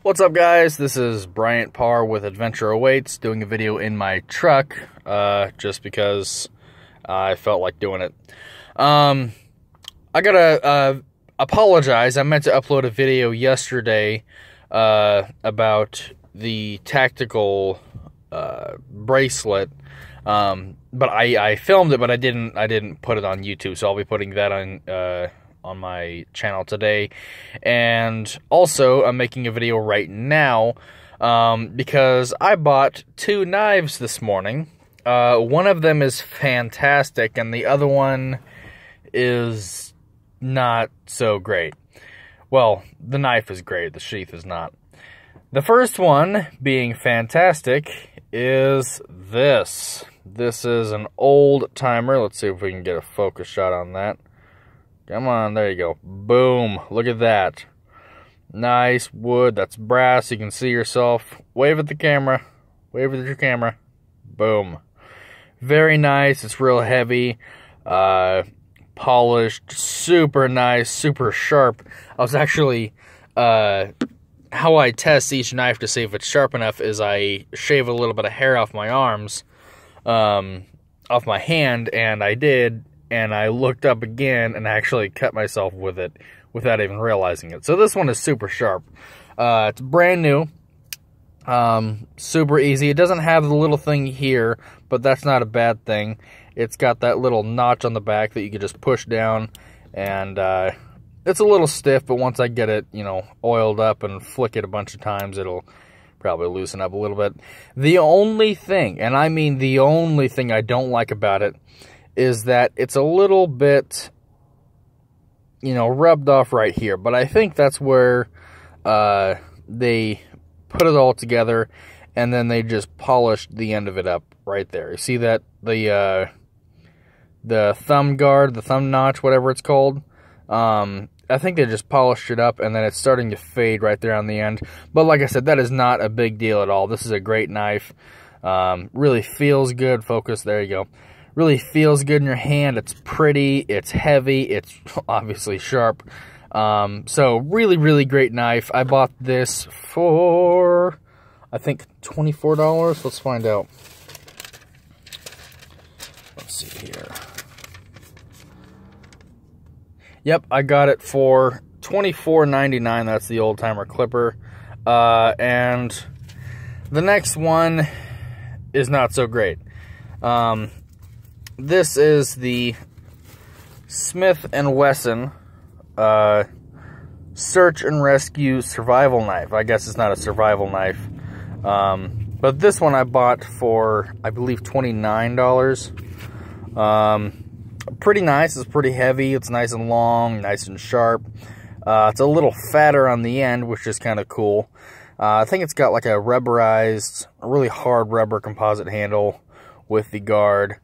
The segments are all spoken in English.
What's up, guys? This is Bryant Parr with Adventure Awaits, doing a video in my truck, just because I felt like doing it. I gotta apologize. I meant to upload a video yesterday about the tactical bracelet, but I filmed it, but I didn't put it on YouTube, so I'll be putting that on my channel today. And also I'm making a video right now because I bought two knives this morning. One of them is fantastic and the other one is not so great. Well, the knife is great, the sheath is not. The first one, being fantastic, is this. This is an old timer. Let's see if we can get a focus shot on that. Come on, there you go. Boom. Look at that. Nice wood. That's brass. You can see yourself. Wave at the camera. Wave at your camera. Boom. Very nice. It's real heavy. Polished. Super nice. Super sharp. I was actually... how I test each knife to see if it's sharp enough is I shave a little bit of hair off my arms. Off my hand, and I did... and I looked up again and actually cut myself with it without even realizing it. So this one is super sharp. It's brand new. Super easy. It doesn't have the little thing here, but that's not a bad thing. It's got that little notch on the back that you can just push down, and it's a little stiff, but once I get it, you know, oiled up and flick it a bunch of times, it'll probably loosen up a little bit. The only thing, and I mean the only thing I don't like about it, is that it's a little bit, you know, rubbed off right here. But I think that's where they put it all together, and then they just polished the end of it up right there. You see that? The thumb guard, the thumb notch, whatever it's called. I think they just polished it up, and then it's starting to fade right there on the end. But like I said, that is not a big deal at all. This is a great knife. Really feels good. Focus, there you go. Really feels good in your hand. It's pretty, it's heavy, it's obviously sharp. So really, really great knife. I bought this for, I think, $24. Let's find out. Let's see here. Yep, I got it for $24.99. That's the old timer clipper. And the next one is not so great. This is the Smith & Wesson Search and Rescue Survival Knife. I guess it's not a survival knife. But this one I bought for, I believe, $29. Pretty nice. It's pretty heavy. It's nice and long, nice and sharp. It's a little fatter on the end, which is kind of cool. I think it's got like a rubberized, a really hard rubber composite handle with the guard.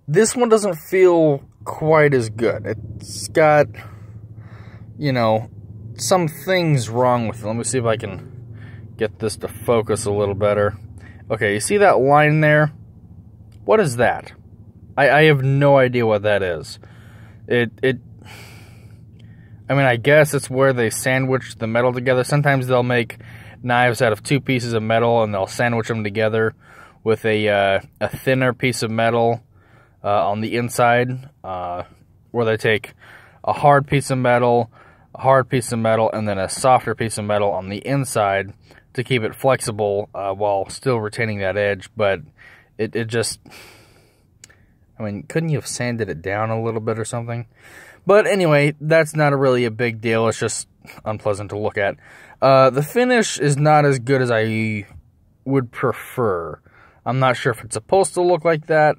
This one doesn't feel quite as good. It's got, you know, some things wrong with it. Let me see if I can get this to focus a little better. Okay, you see that line there? What is that? I have no idea what that is. I mean, I guess it's where they sandwich the metal together. Sometimes they'll make knives out of two pieces of metal and they'll sandwich them together with a thinner piece of metal on the inside, where they take a hard piece of metal, and then a softer piece of metal on the inside to keep it flexible while still retaining that edge. But it just, I mean, couldn't you have sanded it down a little bit or something? But anyway, that's not really a big deal. It's just unpleasant to look at. The finish is not as good as I would prefer. I'm not sure if it's supposed to look like that,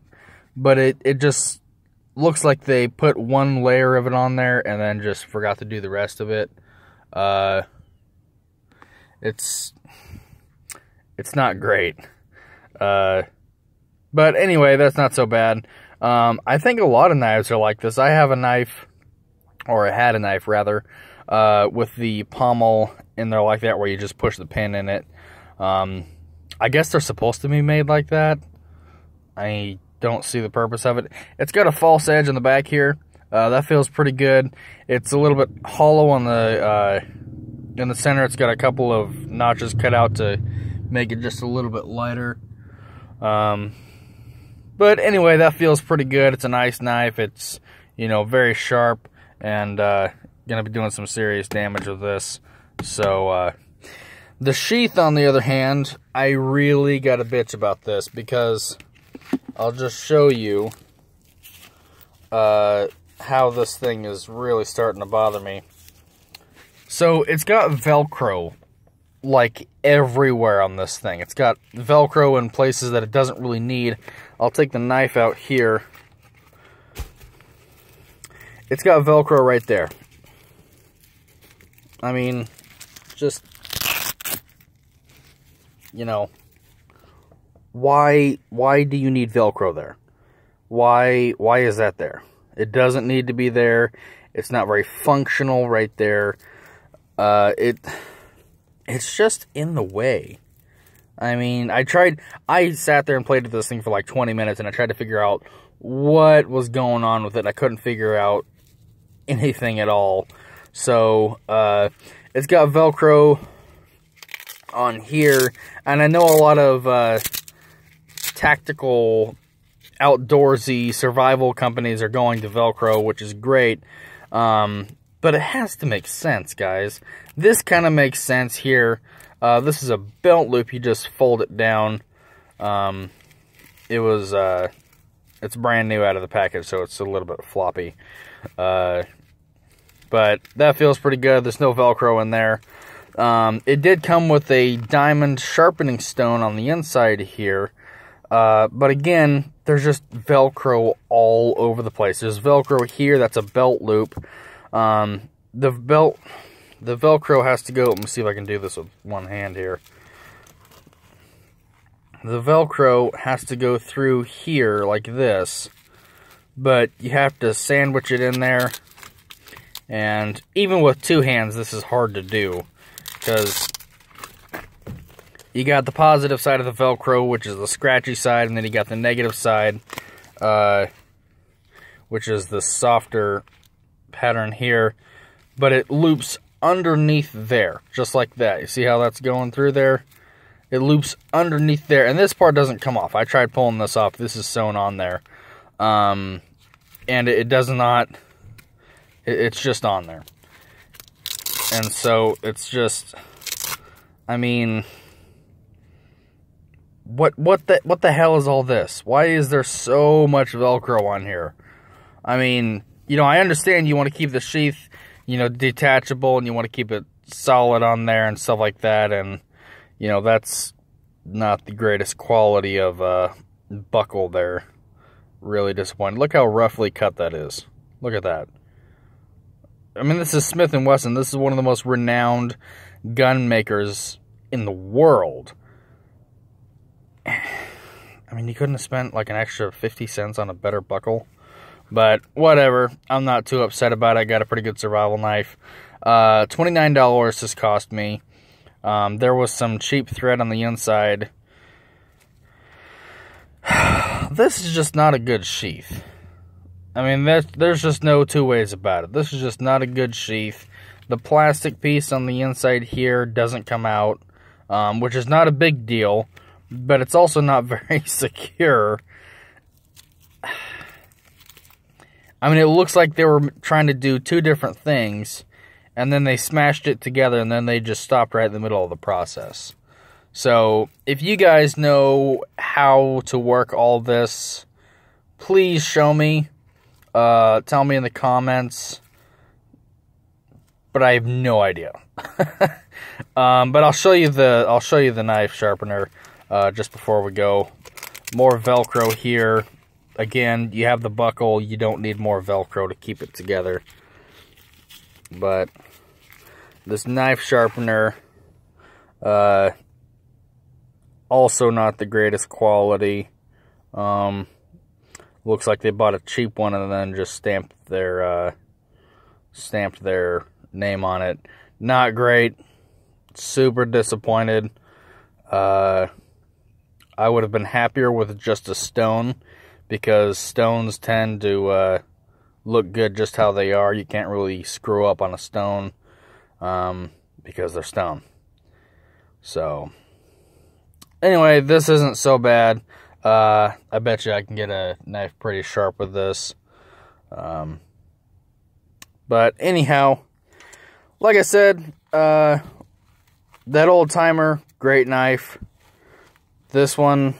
but it just looks like they put one layer of it on there and then just forgot to do the rest of it. It's not great. But anyway, that's not so bad. I think a lot of knives are like this. I have a knife, or I had a knife rather, with the pommel in there like that, where you just push the pin in it. I guess they're supposed to be made like that. I don't see the purpose of it. It's got a false edge on the back here. That feels pretty good. It's a little bit hollow on the In the center, it's got a couple of notches cut out to make it just a little bit lighter. But anyway, that feels pretty good. It's a nice knife. It's, you know, very sharp, and gonna be doing some serious damage with this. So the sheath, on the other hand, I really got a bitch about this, because I'll just show you how this thing is really starting to bother me. So it's got Velcro like everywhere on this thing. It's got Velcro in places that it doesn't really need. I'll take the knife out here. It's got Velcro right there. I mean, just, you know, why do you need Velcro there? Why is that there? It doesn't need to be there. It's not very functional right there. It's just in the way. I mean, I sat there and played with this thing for like 20 minutes, and I tried to figure out what was going on with it. I couldn't figure out anything at all. So, it's got Velcro on here, and I know a lot of tactical, outdoorsy survival companies are going to Velcro, which is great. But it has to make sense, guys. This kind of makes sense here. This is a belt loop. You just fold it down. It's brand new out of the package, so it's a little bit floppy. But that feels pretty good. There's no Velcro in there. It did come with a diamond sharpening stone on the inside here. But again, there's just Velcro all over the place. There's Velcro here. That's a belt loop. The Velcro has to go. Let me see if I can do this with one hand here. The Velcro has to go through here like this, but you have to sandwich it in there. And even with two hands, this is hard to do, because you got the positive side of the Velcro, which is the scratchy side, and then you got the negative side, which is the softer pattern here. But it loops underneath there, just like that. You see how that's going through there? It loops underneath there, and this part doesn't come off. I tried pulling this off. This is sewn on there. And it does not, it's just on there. And so it's just, I mean, what the hell is all this? Why is there so much Velcro on here? I mean, you know, I understand you want to keep the sheath, you know, detachable, and you want to keep it solid on there and stuff like that, and, you know, that's not the greatest quality of buckle there. Really disappointed. Look how roughly cut that is. Look at that. I mean, this is Smith & Wesson. This is one of the most renowned gun makers in the world. I mean, you couldn't have spent like an extra 50 cents on a better buckle. But whatever, I'm not too upset about it. I got a pretty good survival knife. $29 this cost me. There was some cheap thread on the inside. This is just not a good sheath. I mean, there's just no two ways about it. This is just not a good sheath. The plastic piece on the inside here doesn't come out, which is not a big deal, but it's also not very secure. I mean, it looks like they were trying to do two different things, and then they smashed it together, and then they just stopped right in the middle of the process. So, if you guys know how to work all this, please show me. Tell me in the comments. But I have no idea. But I'll show you the knife sharpener just before we go. More Velcro here. Again, you have the buckle. You don't need more Velcro to keep it together. But this knife sharpener, also not the greatest quality. Looks like they bought a cheap one and then just stamped their name on it. Not great. Super disappointed. I would have been happier with just a stone, because stones tend to look good just how they are. You can't really screw up on a stone, because they're stone. So, anyway, this isn't so bad. I bet you I can get a knife pretty sharp with this. But anyhow, like I said, that old timer, great knife. This one,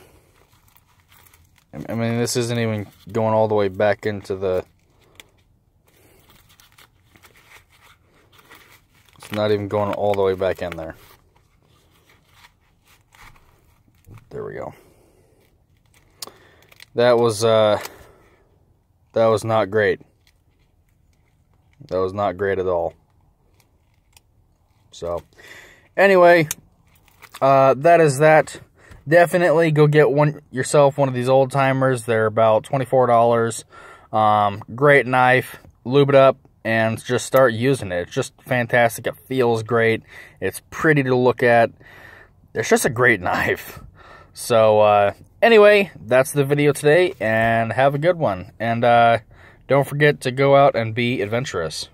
I mean, this isn't even going all the way back into the... It's not even going all the way back in there. There we go. That was not great. That was not great at all. So, anyway, that is that. Definitely go get yourself one of these old timers. They're about $24. Great knife. Lube it up and just start using it. It's just fantastic. It feels great. It's pretty to look at. It's just a great knife. So, anyway, that's the video today, and have a good one. And don't forget to go out and be adventurous.